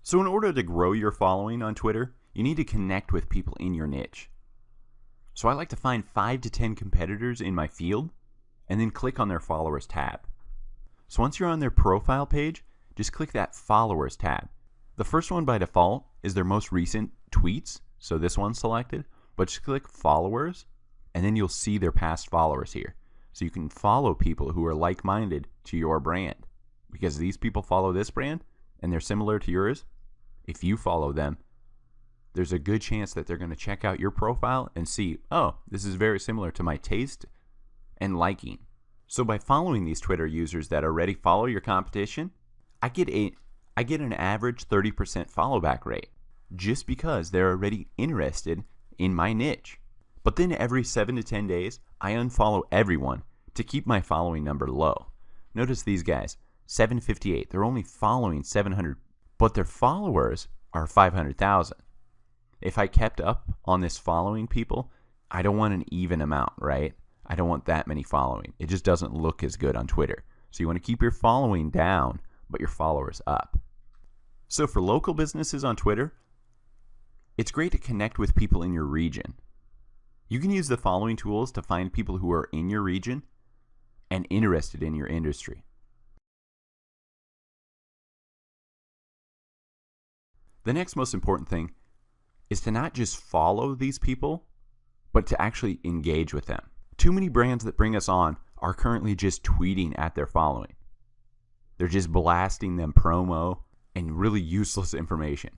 So in order to grow your following on Twitter, you need to connect with people in your niche. So I like to find 5 to 10 competitors in my field and then click on their followers tab. So once you're on their profile page, just click that followers tab. The first one by default is their most recent tweets, so this one's selected, but just click followers and then you'll see their past followers here. So you can follow people who are like-minded to your brand. Because these people follow this brand and they're similar to yours, if you follow them, there's a good chance that they're going to check out your profile and see, oh, this is very similar to my taste and liking. So by following these Twitter users that already follow your competition, I get an average 30% follow back rate just because they're already interested in my niche. But then every 7 to 10 days, I unfollow everyone to keep my following number low. Notice these guys, 758. They're only following 700, but their followers are 500,000. If I kept up on this following people, I don't want an even amount, right? I don't want that many following. It just doesn't look as good on Twitter. So you want to keep your following down, but your followers up. So for local businesses on Twitter, it's great to connect with people in your region. You can use the following tools to find people who are in your region and interested in your industry. The next most important thing is to not just follow these people, but to actually engage with them. Too many brands that bring us on are currently just tweeting at their following. They're just blasting them promo and really useless information.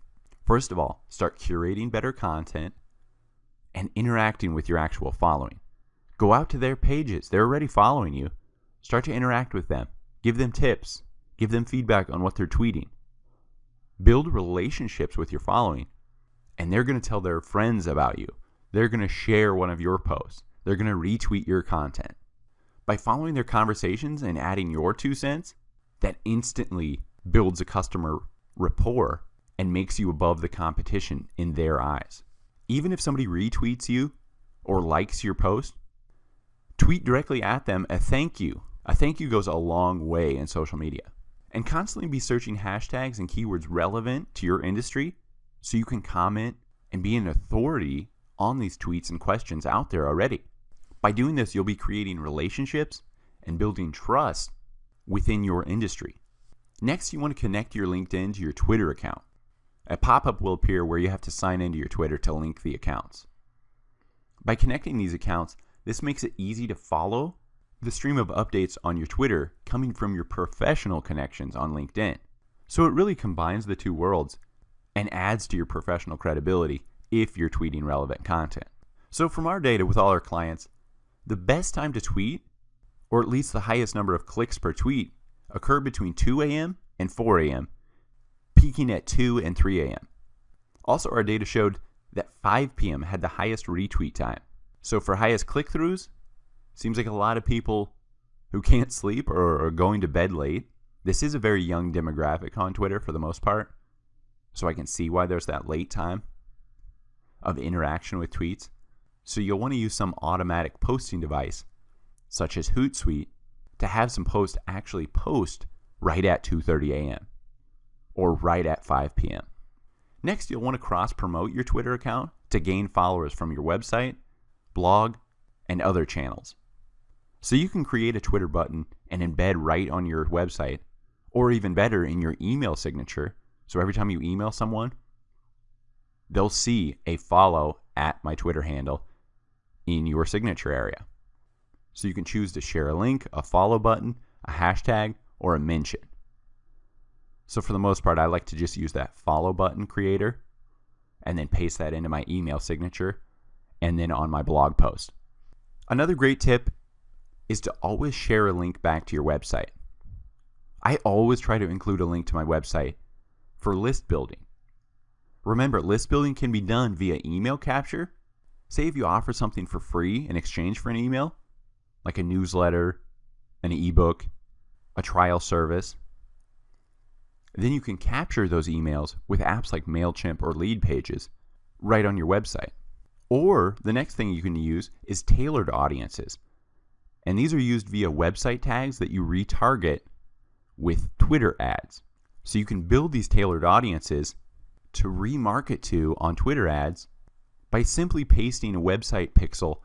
First of all, start curating better content and interacting with your actual following. Go out to their pages. They're already following you. Start to interact with them. Give them tips. Give them feedback on what they're tweeting. Build relationships with your following, and they're going to tell their friends about you. They're going to share one of your posts. They're going to retweet your content. By following their conversations and adding your 2 cents, that instantly builds a customer rapport and makes you above the competition in their eyes. Even if somebody retweets you or likes your post, tweet directly at them a thank you. A thank you goes a long way in social media. And constantly be searching hashtags and keywords relevant to your industry so you can comment and be an authority on these tweets and questions out there already. By doing this, you'll be creating relationships and building trust within your industry. Next, you want to connect your LinkedIn to your Twitter account. A pop-up will appear where you have to sign into your Twitter to link the accounts. By connecting these accounts, this makes it easy to follow the stream of updates on your Twitter coming from your professional connections on LinkedIn. So it really combines the two worlds and adds to your professional credibility if you're tweeting relevant content. So from our data with all our clients, the best time to tweet, or at least the highest number of clicks per tweet, occur between 2 a.m. and 4 a.m., peaking at 2 and 3 a.m. Also, our data showed that 5 p.m. had the highest retweet time. So for highest click-throughs, seems like a lot of people who can't sleep or are going to bed late. This is a very young demographic on Twitter for the most part, so I can see why there's that late time of interaction with tweets. So you'll want to use some automatic posting device, such as Hootsuite, to have some posts actually post right at 2:30 a.m. or right at 5 p.m. Next, you'll want to cross-promote your Twitter account to gain followers from your website, blog, and other channels. So you can create a Twitter button and embed right on your website, or even better, in your email signature. So every time you email someone, they'll see a follow at my Twitter handle in your signature area. So you can choose to share a link, a follow button, a hashtag, or a mention. So for the most part, I like to just use that follow button creator and then paste that into my email signature and then on my blog post. Another great tip is to always share a link back to your website. I always try to include a link to my website for list building. Remember, list building can be done via email capture. Say if you offer something for free in exchange for an email, like a newsletter, an ebook, a trial service, then you can capture those emails with apps like MailChimp or Lead Pages right on your website. Or the next thing you can use is tailored audiences. And these are used via website tags that you retarget with Twitter ads. So you can build these tailored audiences to remarket to on Twitter ads by simply pasting a website pixel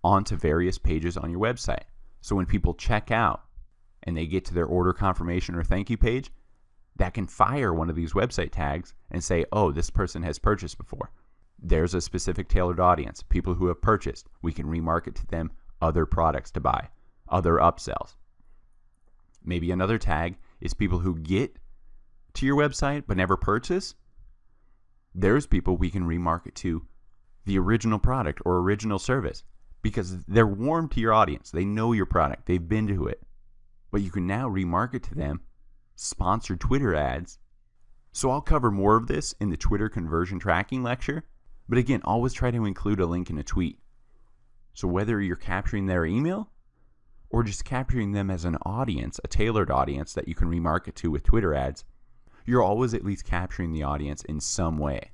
onto various pages on your website. So when people check out and they get to their order confirmation or thank you page, that can fire one of these website tags and say, oh, this person has purchased before. There's a specific tailored audience, people who have purchased. We can remarket to them other products to buy, other upsells. Maybe another tag is people who get to your website but never purchase. There's people we can remarket to the original product or original service because they're warm to your audience. They know your product. They've been to it. But you can now remarket to them sponsored Twitter ads. So I'll cover more of this in the Twitter conversion tracking lecture. But again, always try to include a link in a tweet. So whether you're capturing their email or just capturing them as an audience, a tailored audience that you can remarket to with Twitter ads, you're always at least capturing the audience in some way.